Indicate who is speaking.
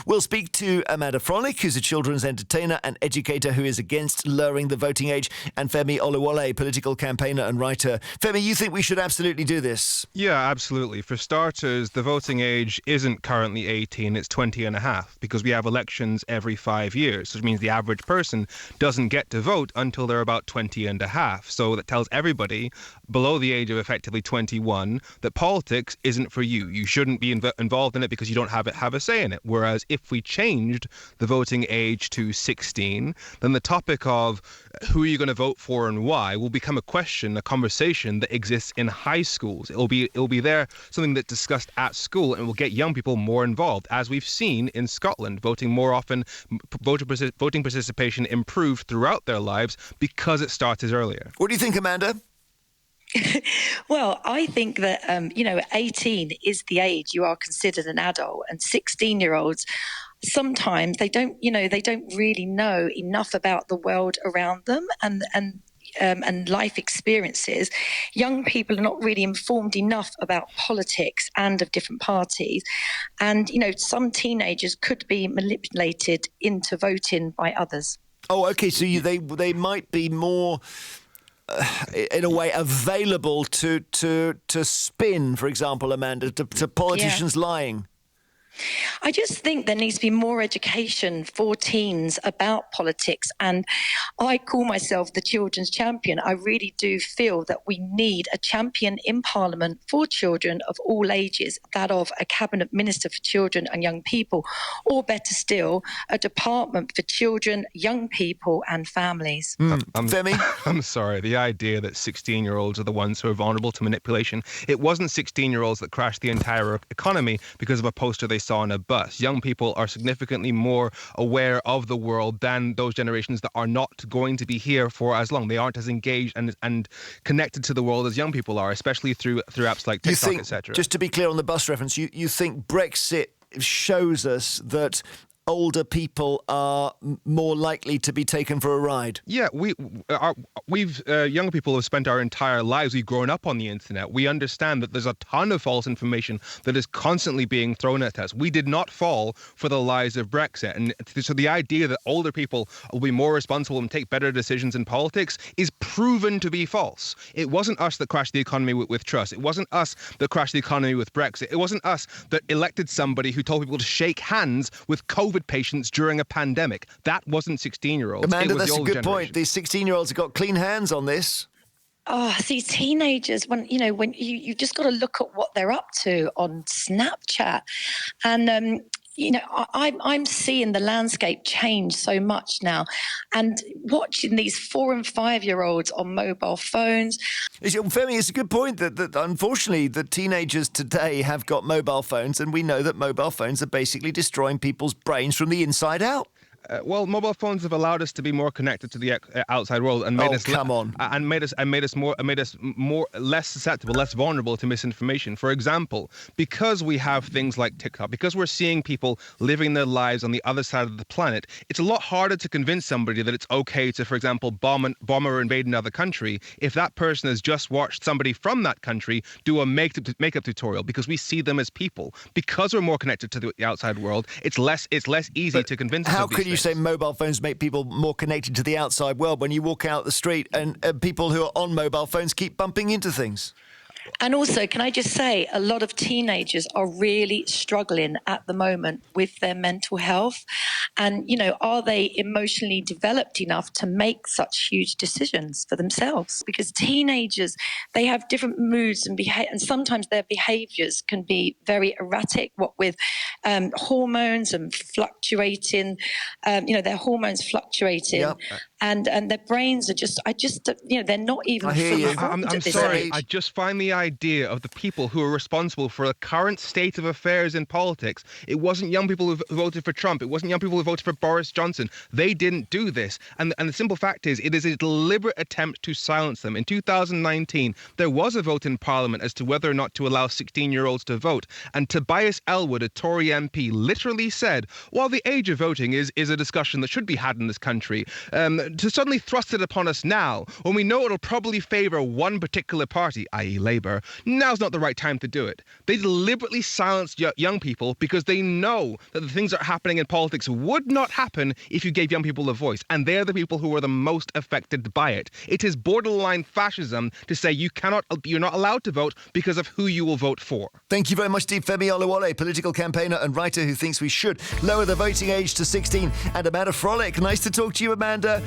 Speaker 1: We'll speak to Amanda Frolich, who's a children's entertainer and educator who is against lowering the voting age, and Femi Olawale, political campaigner and writer. Femi, you think we should absolutely do this?
Speaker 2: Yeah, absolutely. For starters, the voting age isn't currently 18, it's 20 and a half, because we have elections every 5 years, which means the average person doesn't get to vote until they're about 20 and a half. So that tells everybody below the age of effectively 21 that politics isn't for you. You shouldn't be involved in it because you don't have a say in it. Whereas if we changed the voting age to 16, then the topic of who are you going to vote for and why will become a conversation that exists in high schools. It'll be there, something that's discussed at school, and will get young people more involved, as we've seen in Scotland. Voting more often, voting participation improved throughout their lives because it started earlier.
Speaker 1: What do you think, Amanda?
Speaker 3: Well, I think that, 18 is the age you are considered an adult, and 16-year-olds, sometimes they don't really know enough about the world around them and life experiences. Young people are not really informed enough about politics and of different parties. And, some teenagers could be manipulated into voting by others.
Speaker 1: Oh, okay. So they might be more, in a way, available to spin, for example, Amanda, to politicians lying.
Speaker 3: I just think there needs to be more education for teens about politics, and I call myself the children's champion. I really do feel that we need a champion in Parliament for children of all ages, that of a cabinet minister for children and young people, or better still, a department for children, young people and families.
Speaker 1: Femi?
Speaker 2: I'm sorry, the idea that 16-year-olds are the ones who are vulnerable to manipulation. It wasn't 16-year-olds that crashed the entire economy because of a poster they saw on a bus. Young people are significantly more aware of the world than those generations that are not going to be here for as long. They aren't as engaged and connected to the world as young people are, especially through apps like TikTok, etc.
Speaker 1: Just to be clear on the bus reference, you think Brexit shows us that older people are more likely to be taken for a ride?
Speaker 2: Yeah, young people have spent our entire lives, we've grown up on the internet. We understand that there's a ton of false information that is constantly being thrown at us. We did not fall for the lies of Brexit. And so the idea that older people will be more responsible and take better decisions in politics is proven to be false. It wasn't us that crashed the economy with Truss. It wasn't us that crashed the economy with Brexit. It wasn't us that elected somebody who told people to shake hands with COVID patients during a pandemic. That wasn't 16-year-olds.
Speaker 1: Amanda, that's a good point. These 16-year-olds have got clean hands on this.
Speaker 3: Oh, these teenagers, when you just got to look at what they're up to on Snapchat. And, I'm seeing the landscape change so much now, and watching these 4 and 5-year-olds on mobile phones.
Speaker 1: Femi, it's a good point that unfortunately the teenagers today have got mobile phones, and we know that mobile phones are basically destroying people's brains from the inside out.
Speaker 2: Well, mobile phones have allowed us to be more connected to the outside world and made us less susceptible, less vulnerable to misinformation. For example, because we have things like TikTok, because we're seeing people living their lives on the other side of the planet, it's a lot harder to convince somebody that it's okay to, for example, bomb or invade another country if that person has just watched somebody from that country do a makeup tutorial, because we see them as people. Because we're more connected to the outside world, it's less easy to convince us of these things.
Speaker 1: You say mobile phones make people more connected to the outside world when you walk out the street and people who are on mobile phones keep bumping into things?
Speaker 3: And also, can I just say, a lot of teenagers are really struggling at the moment with their mental health. And, are they emotionally developed enough to make such huge decisions for themselves? Because teenagers, they have different moods and and sometimes their behaviours can be very erratic, what with hormones and fluctuating, their hormones fluctuating. Yep. And their brains are they're not even fully formed at this age.
Speaker 2: I just find the idea of the people who are responsible for the current state of affairs in politics. It wasn't young people who voted for Trump. It wasn't young people who voted for Boris Johnson. They didn't do this. And the simple fact is, it is a deliberate attempt to silence them. In 2019, there was a vote in Parliament as to whether or not to allow 16-year-olds to vote. And Tobias Ellwood, a Tory MP, literally said, while the age of voting is a discussion that should be had in this country, to suddenly thrust it upon us now, when we know it'll probably favour one particular party, i.e. Labour, now's not the right time to do it. They deliberately silenced young people because they know that the things that are happening in politics would not happen if you gave young people a voice, and they're the people who are the most affected by it. It is borderline fascism to say you're not allowed to vote because of who you will vote for.
Speaker 1: Thank you very much, Deep Femi Oluwole, political campaigner and writer who thinks we should lower the voting age to 16, and Amanda Frolich. Nice to talk to you, Amanda.